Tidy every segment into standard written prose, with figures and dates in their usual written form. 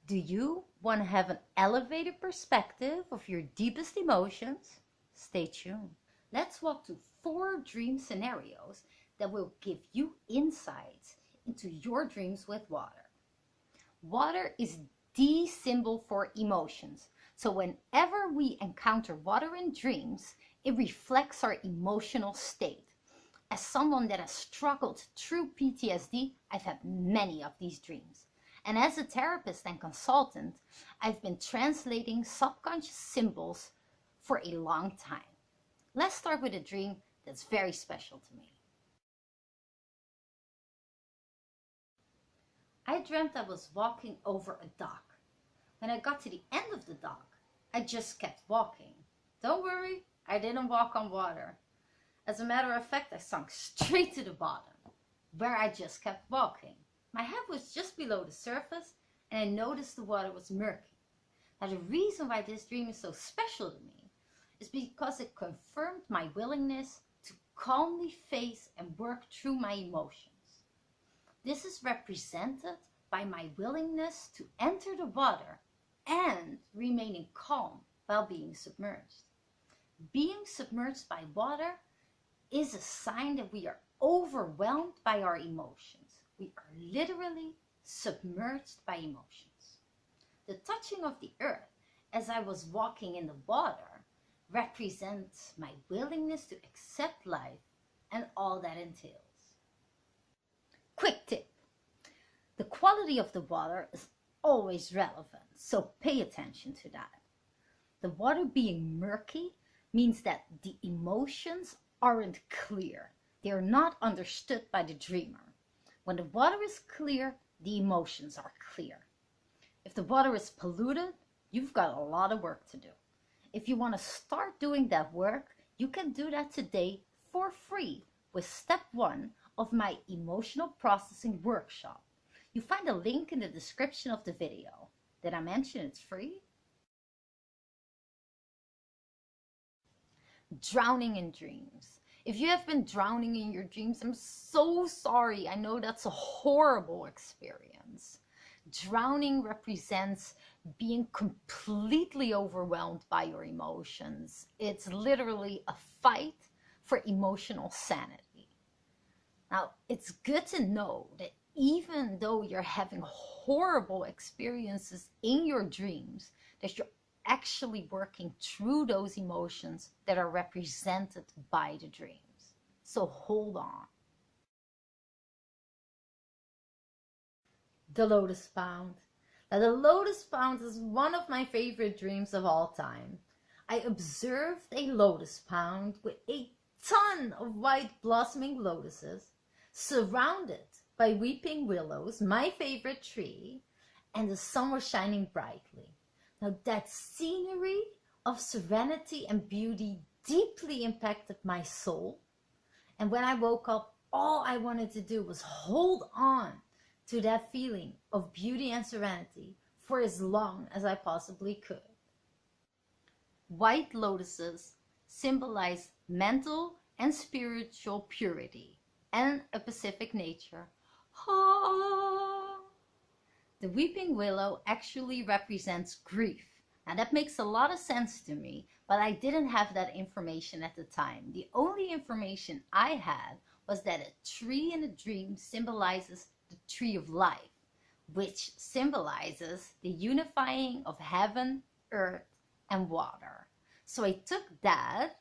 Do you want to have an elevated perspective of your deepest emotions? Stay tuned. Let's walk through 4 dream scenarios that will give you insights into your dreams with water. Water is the symbol for emotions. So whenever we encounter water in dreams, it reflects our emotional state. As someone that has struggled through PTSD, I've had many of these dreams. And as a therapist and consultant, I've been translating subconscious symbols for a long time. Let's start with a dream that's very special to me. I dreamt I was walking over a dock. When I got to the end of the dock, I just kept walking. Don't worry, I didn't walk on water. As a matter of fact, I sunk straight to the bottom, where I just kept walking. My head was just below the surface, and I noticed the water was murky. Now, the reason why this dream is so special to me is because it confirmed my willingness to calmly face and work through my emotions. This is represented by my willingness to enter the water and remaining calm while being submerged. Being submerged by water is a sign that we are overwhelmed by our emotions. We are literally submerged by emotions. The touching of the earth as I was walking in the water represents my willingness to accept life and all that entails. Quick tip: the quality of the water is always relevant, so pay attention to that. The water being murky means that the emotions aren't clear. They are not understood by the dreamer. When the water is clear, the emotions are clear. If the water is polluted, you've got a lot of work to do. If you want to start doing that work, you can do that today for free with step 1 of my emotional processing workshop. You find a link in the description of the video. Did I mention it's free? Drowning in dreams. If you have been drowning in your dreams, I'm so sorry. I know that's a horrible experience. Drowning represents being completely overwhelmed by your emotions. It's literally a fight for emotional sanity. Now, it's good to know that even though you're having horrible experiences in your dreams, that you're actually working through those emotions that are represented by the dreams. So hold on. The Lotus Pound. Now, the Lotus Pound is one of my favorite dreams of all time. I observed a lotus pound with a ton of white blossoming lotuses, surrounded by weeping willows, my favorite tree, and the sun was shining brightly. Now, that scenery of serenity and beauty deeply impacted my soul. And when I woke up, all I wanted to do was hold on to that feeling of beauty and serenity for as long as I possibly could. White lotuses symbolize mental and spiritual purity and a pacific nature. The weeping willow actually represents grief. Now that makes a lot of sense to me, but I didn't have that information at the time. The only information I had was that a tree in a dream symbolizes the tree of life, which symbolizes the unifying of heaven, earth, and water. So I took that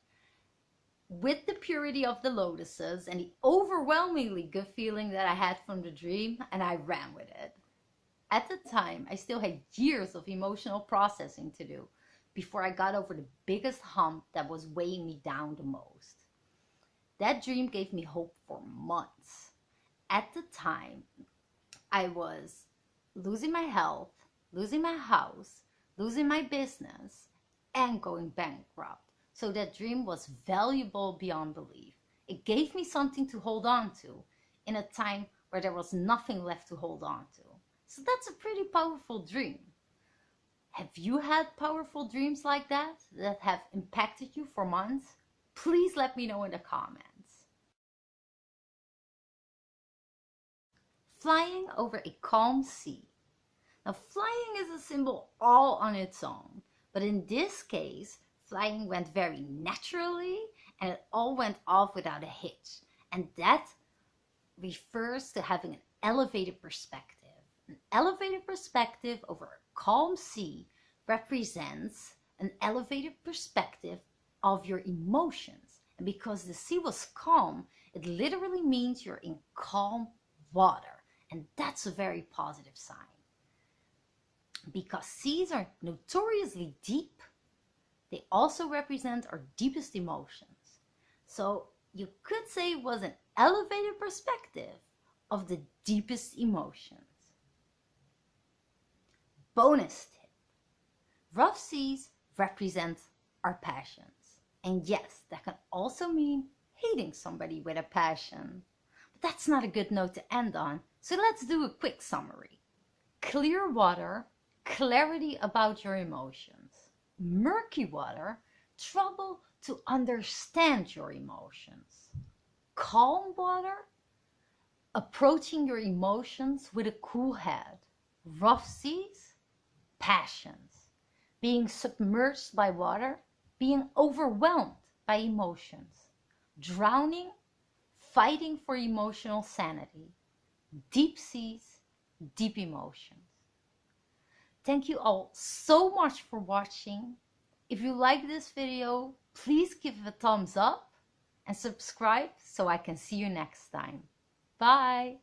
with the purity of the lotuses and the overwhelmingly good feeling that I had from the dream, and I ran with it. At the time, I still had years of emotional processing to do before I got over the biggest hump that was weighing me down the most. That dream gave me hope for months. At the time, I was losing my health, losing my house, losing my business, and going bankrupt. So that dream was valuable beyond belief. It gave me something to hold on to in a time where there was nothing left to hold on to. So that's a pretty powerful dream. Have you had powerful dreams like that have impacted you for months? Please let me know in the comments. Flying over a calm sea. Now, flying is a symbol all on its own, but in this case, flying went very naturally and it all went off without a hitch. And that refers to having an elevated perspective. An elevated perspective over a calm sea represents an elevated perspective of your emotions. And because the sea was calm, it literally means you're in calm water. And that's a very positive sign. Because seas are notoriously deep, they also represent our deepest emotions. So you could say it was an elevated perspective of the deepest emotions. Bonus tip. Rough seas represent our passions. And yes, that can also mean hating somebody with a passion. But that's not a good note to end on, so let's do a quick summary. Clear water, clarity about your emotions. Murky water, trouble to understand your emotions. Calm water, approaching your emotions with a cool head. Rough seas, passions. Being submerged by water, being overwhelmed by emotions. Drowning, fighting for emotional sanity. Deep seas, deep emotions. Thank you all so much for watching. If you like this video, please give it a thumbs up and subscribe so I can see you next time. Bye!